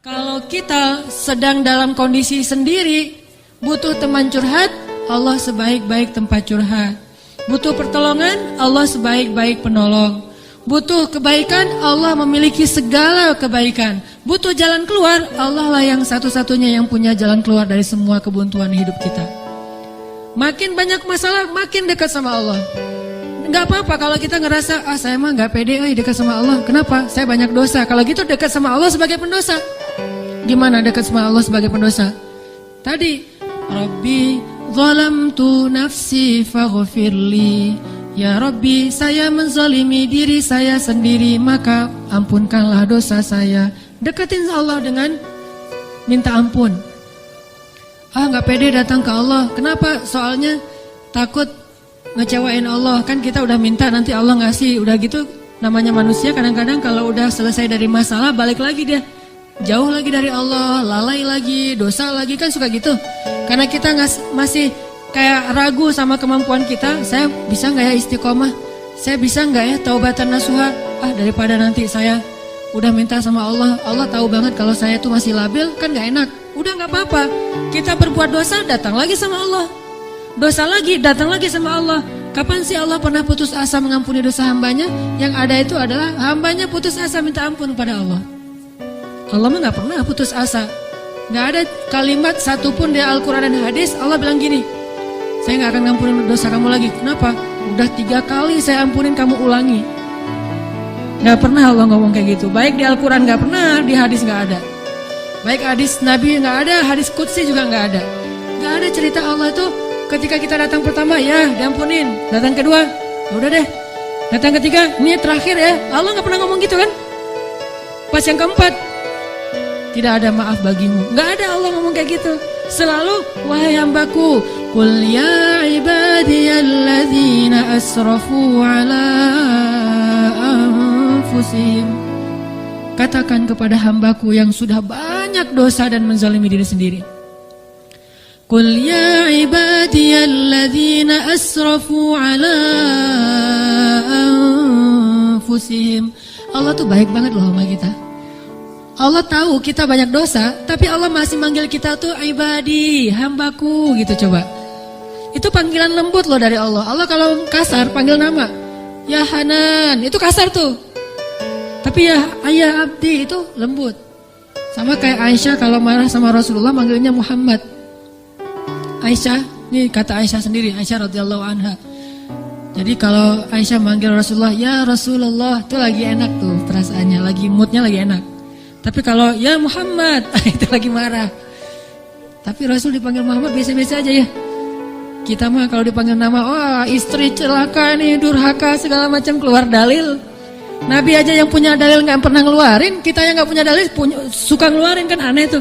Kalau kita sedang dalam kondisi sendiri, butuh teman curhat, Allah sebaik-baik tempat curhat. Butuh pertolongan, Allah sebaik-baik penolong. Butuh kebaikan, Allah memiliki segala kebaikan. Butuh jalan keluar, Allah lah yang satu-satunya yang punya jalan keluar dari semua kebuntuan hidup kita. Makin banyak masalah, makin dekat sama Allah. Gak apa-apa kalau kita ngerasa, saya mah gak pede dekat sama Allah. Kenapa? Saya banyak dosa. Kalau gitu dekat sama Allah sebagai pendosa. Gimana dekat sama Allah sebagai pendosa? Tadi, Rabbi zalamtu nafsi faghfirli. Ya Rabbi, saya menzalimi diri saya sendiri, maka ampunkanlah dosa saya. Deketin Allah dengan minta ampun. Gak pede datang ke Allah. Kenapa? Soalnya takut ngecewain Allah. Kan kita udah minta, nanti Allah ngasih. Udah gitu namanya manusia, kadang-kadang kalau udah selesai dari masalah, balik lagi dia. Jauh lagi dari Allah, lalai lagi, dosa lagi, kan suka gitu. Karena kita masih kayak ragu sama kemampuan kita. Saya bisa gak ya istiqomah? Saya bisa gak ya taubatan nasuha? Daripada nanti saya udah minta sama Allah, Allah tahu banget kalau saya tuh masih labil, kan gak enak. Udah gak apa-apa, kita berbuat dosa, datang lagi sama Allah. Dosa lagi, datang lagi sama Allah. Kapan sih Allah pernah putus asa mengampuni dosa hambanya? Yang ada itu adalah hambanya putus asa minta ampun kepada Allah. Allah mah gak pernah putus asa. Gak ada kalimat satupun di Al-Quran dan hadis Allah bilang gini, saya gak akan ngampunin dosa kamu lagi. Kenapa? Udah 3 kali saya ampunin, kamu ulangi. Gak pernah Allah ngomong kayak gitu. Baik di Al-Quran gak pernah, di hadis gak ada. Baik hadis Nabi gak ada, hadis Qudsi juga gak ada. Gak ada cerita Allah tuh ketika kita datang pertama, ya diampunin. Datang kedua, udah deh. Datang ketiga, ini terakhir ya. Allah gak pernah ngomong gitu kan. Pas yang keempat, tidak ada maaf bagimu. Gak ada Allah ngomong kayak gitu. Selalu, wahai hambaku, qul ya ibadiyalladzina asrafu ala anfusihim. Katakan kepada hambaku yang sudah banyak dosa dan menzalimi diri sendiri. Qul ya ibadiyalladzina asrafu ala anfusihim. Allah tuh baik banget loh sama kita. Allah tahu kita banyak dosa, tapi Allah masih manggil kita tuh ibadi, hambaku gitu coba. Itu panggilan lembut loh dari Allah. Allah kalau kasar panggil nama, ya Hanan, itu kasar tuh. Tapi ya ayah abdi itu lembut. Sama kayak Aisyah kalau marah sama Rasulullah manggilnya Muhammad. Aisyah, ini kata Aisyah sendiri, Aisyah radhiyallahu anha. Jadi kalau Aisyah manggil Rasulullah, ya Rasulullah, itu lagi enak tuh perasaannya, lagi moodnya lagi enak. Tapi kalau ya Muhammad, itu lagi marah. Tapi Rasul dipanggil Muhammad biasa-biasa aja ya. Kita mah kalau dipanggil nama, istri celaka nih, durhaka segala macam, keluar dalil. Nabi aja yang punya dalil nggak pernah ngeluarin, kita yang nggak punya dalil suka ngeluarin, kan aneh tuh.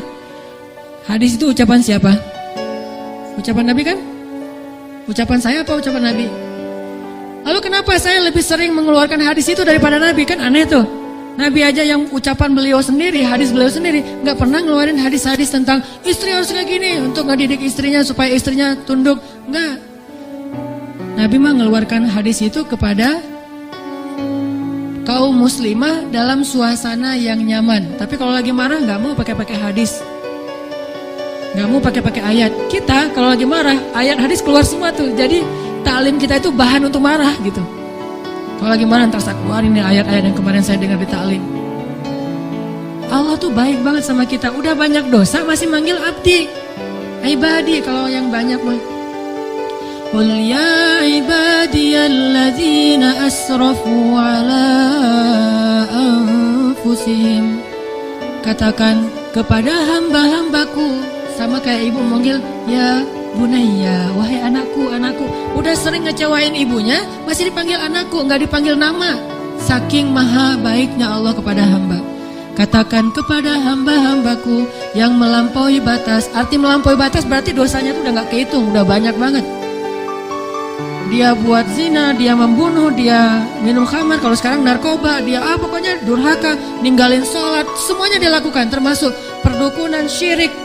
Hadis itu ucapan siapa? Ucapan Nabi kan? Ucapan saya apa ucapan Nabi? Lalu kenapa saya lebih sering mengeluarkan hadis itu daripada Nabi? Kan aneh tuh. Nabi aja yang ucapan beliau sendiri, hadis beliau sendiri, gak pernah ngeluarin hadis-hadis tentang istri harus kayak gini untuk ngedidik istrinya supaya istrinya tunduk. Enggak. Nabi mah ngeluarkan hadis itu kepada kaum muslimah dalam suasana yang nyaman. Tapi kalau lagi marah gak mau pakai hadis, gak mau pakai ayat. Kita kalau lagi marah, ayat hadis keluar semua tuh. Jadi taklim kita itu bahan untuk marah gitu. Kalau lagi marah ntar saya keluarin nih ayat-ayat yang kemarin saya dengar di taklim. Allah tuh baik banget sama kita. Udah banyak dosa masih manggil abdi, ibadi. Kalau yang banyak mah, qul ya ibadiyalladzina asrafu ala anfusihim. Katakan kepada hamba-hambaku, sama kayak ibu manggil ya Bunaya, wahai anakku, anakku. Udah sering ngecewain ibunya, masih dipanggil anakku, nggak dipanggil nama. Saking maha baiknya Allah kepada hamba. Katakan kepada hamba-hambaku yang melampaui batas. Arti melampaui batas berarti dosanya tuh udah nggak kehitung, udah banyak banget. Dia buat zina, dia membunuh, dia minum khamar, kalau sekarang narkoba, dia pokoknya durhaka, ninggalin sholat, semuanya dia lakukan, termasuk perdukunan, syirik.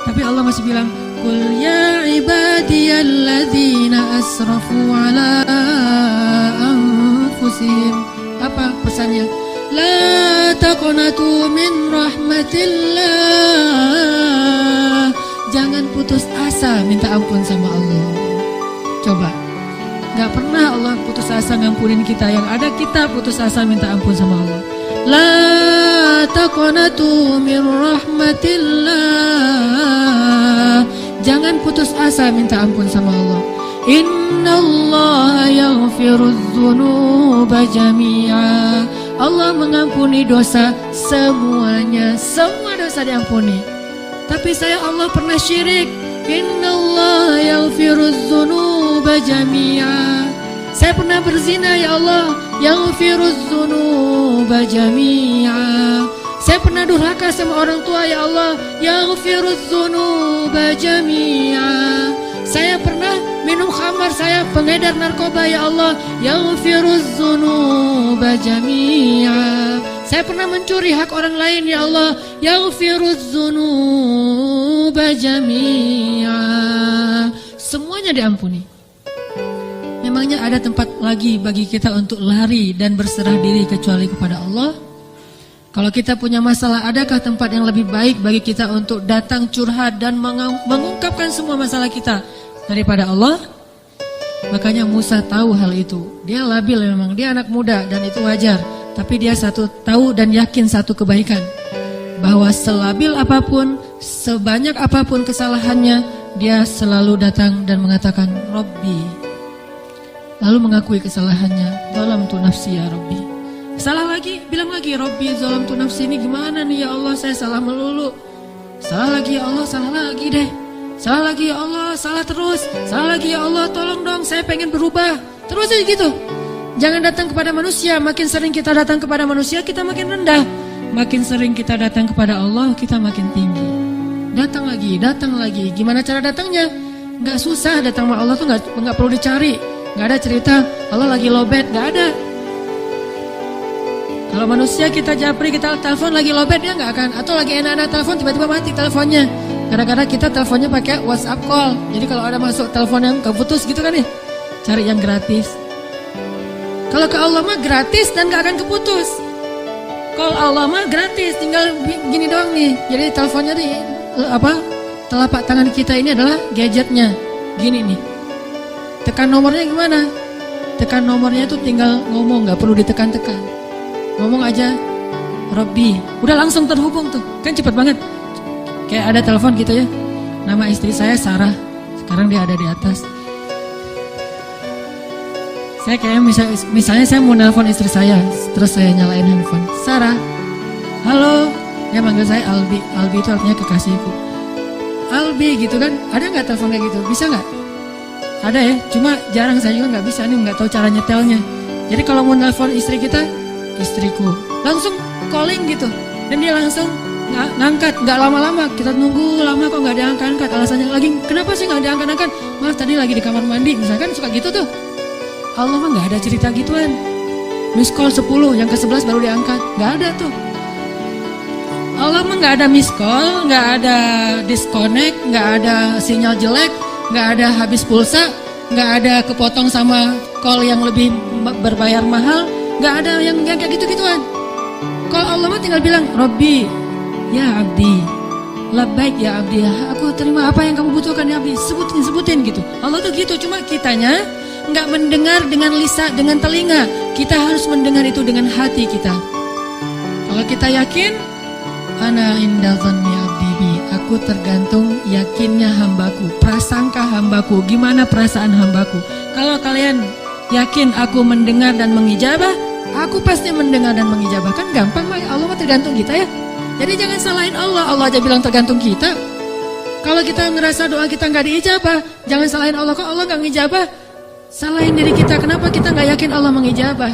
Tapi Allah masih bilang, qul ya ibadiyalladzina asrafu ala anfusihim. Apa pesannya? La taqnatu min rahmatillah. Jangan putus asa minta ampun sama Allah. Coba, gak pernah Allah putus asa ngampunin kita. Yang ada kita putus asa minta ampun sama Allah. La taqnatu min rahmatillah. Jangan putus asa minta ampun sama Allah. Innallaha yaghfirudz dzunuba jami'a. Allah mengampuni dosa semuanya. Semua dosa diampuni. Tapi saya Allah pernah syirik. Innallaha yaghfirudz dzunuba jami'a. Saya pernah berzina ya Allah. Yaghfirudz dzunuba jami'a. Saya pernah durhaka sama orang tua ya Allah. Yaghfirudz dzunuba jami'a. Saya pernah minum khamar, saya pengedar narkoba ya Allah. Yaghfirudz dzunuba jami'a. Saya pernah mencuri hak orang lain ya Allah. Yaghfirudz dzunuba jami'a. Semuanya diampuni. Memangnya ada tempat lagi bagi kita untuk lari dan berserah diri kecuali kepada Allah? Kalau kita punya masalah, adakah tempat yang lebih baik bagi kita untuk datang curhat dan mengungkapkan semua masalah kita daripada Allah? Makanya Musa tahu hal itu. Dia labil memang, dia anak muda dan itu wajar. Tapi dia tahu dan yakin satu kebaikan, bahwa selabil apapun, sebanyak apapun kesalahannya, dia selalu datang dan mengatakan Rabbi. Lalu mengakui kesalahannya. Zalamtu nafsi ya Rabbi. Salah lagi, bilang lagi Rabbi zalamtu nafsi, ini gimana nih ya Allah, saya salah melulu. Salah lagi ya Allah, salah lagi deh. Salah lagi ya Allah, salah terus. Salah lagi ya Allah, tolong dong, saya pengen berubah. Terus aja gitu. Jangan datang kepada manusia. Makin sering kita datang kepada manusia, kita makin rendah. Makin sering kita datang kepada Allah, kita makin tinggi. Datang lagi, datang lagi. Gimana cara datangnya? Gak susah datang sama Allah tuh, gak perlu dicari. Gak ada cerita Allah lagi lowbat, gak ada. Kalau manusia kita japri, kita telepon lagi lowbat, dia gak akan. Atau lagi enak-enak telepon, tiba-tiba mati teleponnya. Kadang-kadang kita teleponnya pakai WhatsApp call. Jadi kalau ada masuk telepon yang keputus gitu kan nih, cari yang gratis. Kalau ke Allah mah gratis dan gak akan keputus. Kalau Allah mah gratis, tinggal gini doang nih. Jadi teleponnya nih, telapak tangan kita ini adalah gadgetnya. Gini nih. Tekan nomornya gimana? Tekan nomornya tuh tinggal ngomong, gak perlu ditekan-tekan. Ngomong aja Robby, udah langsung terhubung tuh. Kan cepet banget. Kayak ada telepon gitu ya. Nama istri saya Sarah. Sekarang dia ada di atas. Saya kayak misalnya saya mau nelpon istri saya, terus saya nyalain handphone. Sarah, halo. Dia manggil saya Albi. Albi itu artinya kekasihku. Albi gitu kan. Ada nggak telepon kayak gitu? Bisa nggak? Ada ya. Cuma jarang, saya juga nggak bisa nih, nggak tahu cara nyetelnya. Jadi kalau mau nelpon istri kita, istriku, langsung calling gitu. Dan dia langsung ngangkat, nggak lama-lama. Kita nunggu lama kok nggak diangkat. Alasannya lagi, kenapa sih nggak diangkat-angkat? Maaf tadi lagi di kamar mandi. Misalkan suka gitu tuh. Allah mah gak ada cerita gituan. Miss call 10, yang ke-11 baru diangkat. Gak ada tuh. Allah mah gak ada miss call, gak ada disconnect, gak ada sinyal jelek, gak ada habis pulsa, gak ada kepotong sama call yang lebih berbayar mahal. Gak ada yang kayak gitu-gituan. Kalau Allah mah tinggal bilang, Robbi, ya abdi, labbaik ya abdi, aku terima apa yang kamu butuhkan ya abdi. Sebutin gitu. Allah tuh gitu, cuma kitanya nggak mendengar dengan lisan, dengan telinga. Kita harus mendengar itu dengan hati kita. Kalau kita yakin, ana inda dhanni abdi bi, aku tergantung yakinnya hambaku, prasangka hambaku. Gimana perasaan hambaku? Kalau kalian yakin aku mendengar dan mengijabah, aku pasti mendengar dan mengijabah. Kan gampang, Allah mah tergantung kita ya. Jadi jangan salahin Allah. Allah aja bilang tergantung kita. Kalau kita ngerasa doa kita nggak diijabah, jangan salahin Allah. Kok Allah nggak ngijabah? Salahin diri kita, kenapa kita gak yakin Allah mengijabah?